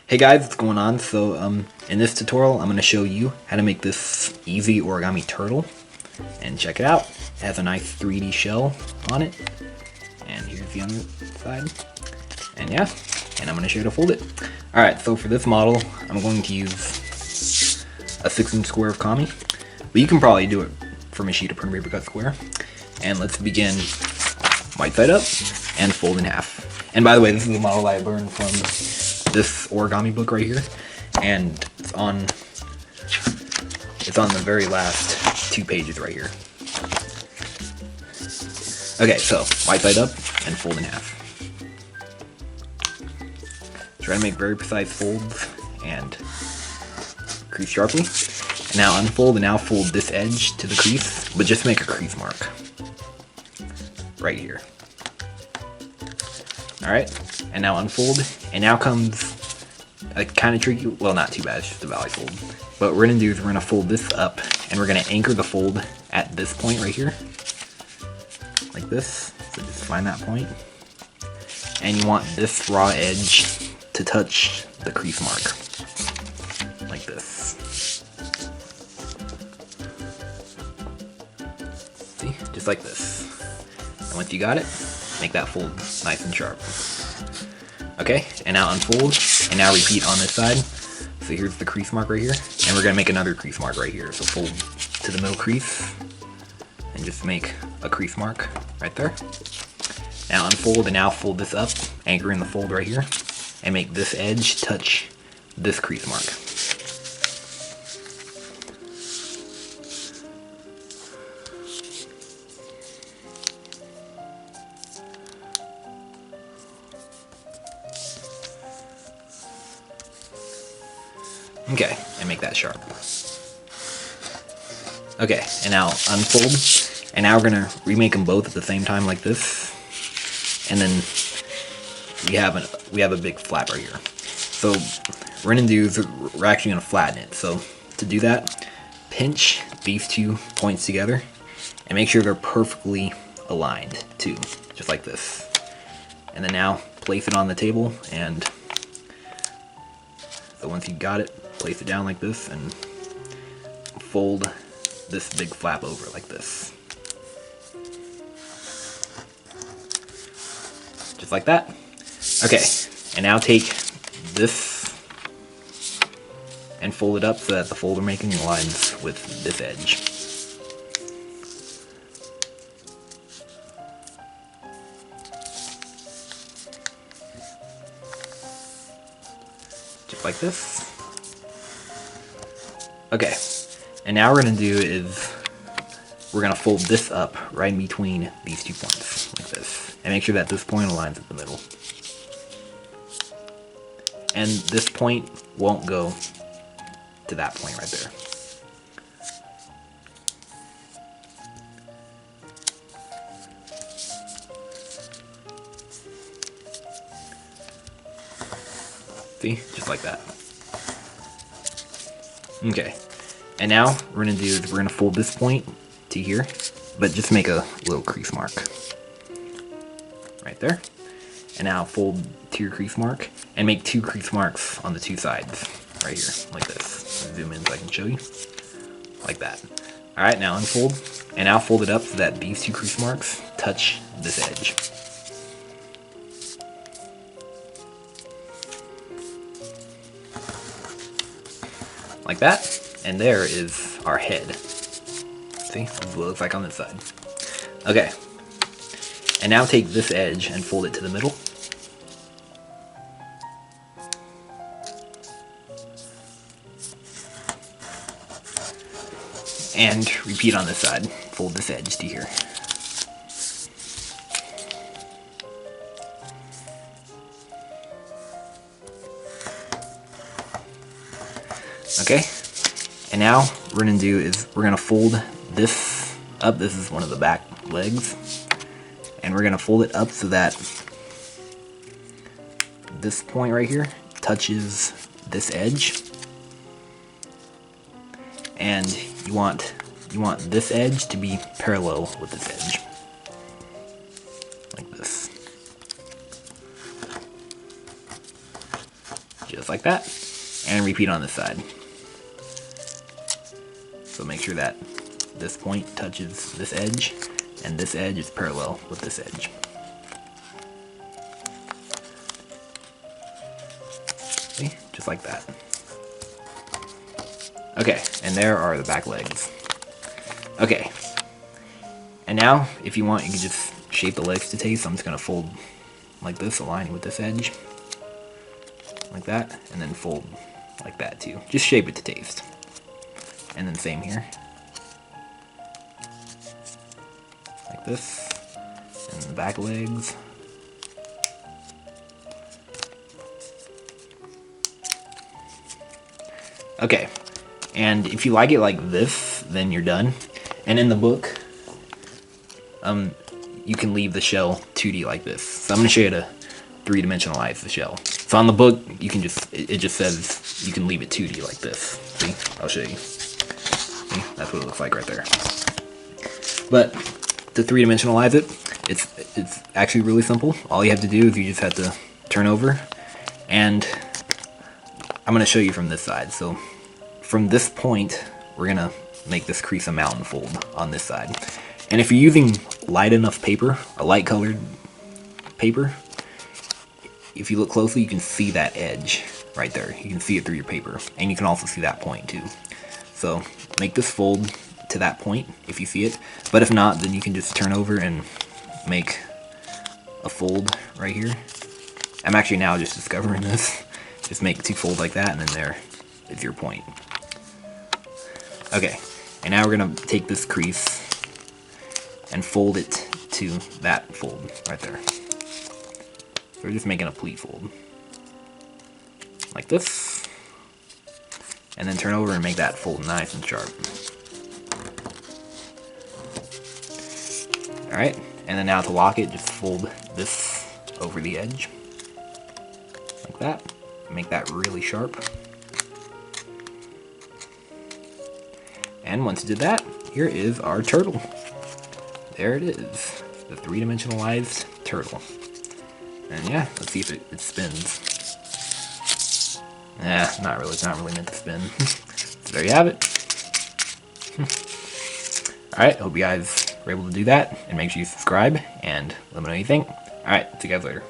Hey guys, what's going on? So, in this tutorial, I'm going to show you how to make this easy origami turtle. And check it out. It has a nice 3D shell on it. And here's the other side. And yeah, and I'm going to show you how to fold it. Alright, so for this model, I'm going to use a 6-inch square of kami. But you can probably do it from a sheet of printer paper cut square. And let's begin white side up and fold in half. And by the way, this is a model I learned from this origami book right here, and it's on the very last 2 pages right here. Okay, so white side up and fold in half. Try to make very precise folds and crease sharply. And now unfold and now fold this edge to the crease, but just make a crease mark right here. Alright, and now unfold, and now comes a kind of tricky, well, not too bad, it's just a valley fold. But what we're going to do is we're going to fold this up, and we're going to anchor the fold at this point right here, like this. So just find that point, and you want this raw edge to touch the crease mark, like this. See, just like this. And once you got it, make that fold nice and sharp. Okay, and now unfold, and now repeat on this side. So here's the crease mark right here, and we're gonna make another crease mark right here. So fold to the middle crease, and just make a crease mark right there. Now unfold, and now fold this up, anchor in the fold right here, and make this edge touch this crease mark. Okay, and make that sharp. Okay, and now unfold, and now we're gonna remake them both at the same time like this, and then we have a big flap right here. So what we're gonna do is we're actually gonna flatten it. So to do that, pinch these 2 points together, and make sure they're perfectly aligned too, just like this. And then now place it on the table, and so once you got it, place it down like this and fold this big flap over like this. Just like that. Okay, and now take this and fold it up so that the fold we're making aligns with this edge. Just like this. Okay, and now what we're going to do is we're going to fold this up right in between these 2 points, like this. And make sure that this point aligns at the middle. And this point won't go to that point right there. See? Just like that. Okay, and now what we're going to do is we're going to fold this point to here, but just make a little crease mark right there. And now fold to your crease mark and make 2 crease marks on the 2 sides right here, like this. Zoom in so I can show you, like that. Alright, now unfold, and now fold it up so that these 2 crease marks touch this edge. Like that, and there is our head. See, this is what it looks like on this side. Okay, and now take this edge and fold it to the middle. And repeat on this side, fold this edge to here. Okay, and now what we're going to do is we're going to fold this up. This is one of the back legs, and we're going to fold it up so that this point right here touches this edge, and you want this edge to be parallel with this edge, like this. just like that, and repeat on this side. So make sure that this point touches this edge, and this edge is parallel with this edge. See? Just like that. Okay, and there are the back legs. Okay, and now if you want, you can just shape the legs to taste. I'm just gonna fold like this, aligning with this edge, like that, and then fold like that too. Just shape it to taste. And then same here, like this, and the back legs. Okay, and if you like it like this, then you're done. And in the book, you can leave the shell 2D like this. So I'm going to show you how to 3-dimensionalize the shell. So on the book, you can just, it just says you can leave it 2D like this. See? I'll show you. See? That's what it looks like right there. But to 3-dimensionalize it, it's actually really simple. All you have to do is you just have to turn over, and I'm going to show you from this side. So from this point, we're going to make this crease a mountain fold on this side. And if you're using light enough paper, a light colored paper, if you look closely, you can see that edge right there. You can see it through your paper, and you can also see that point too. So make this fold to that point if you see it, but if not, then you can just turn over and make a fold right here. I'm actually now just discovering this. Just make 2 folds like that, and then there is your point. Okay, and now we're gonna take this crease and fold it to that fold right there. So we're just making a pleat fold like this, and then turn over and make that fold nice and sharp. Alright, and then now to lock it, just fold this over the edge like that. Make that really sharp. And once you did that, here is our turtle. There it is, the 3-dimensionalized turtle. And yeah, let's see if it spins. Nah, not really. It's not really meant to spin. So there you have it. Alright, hope you guys were able to do that. And make sure you subscribe and let me know what you think. Alright, see you guys later.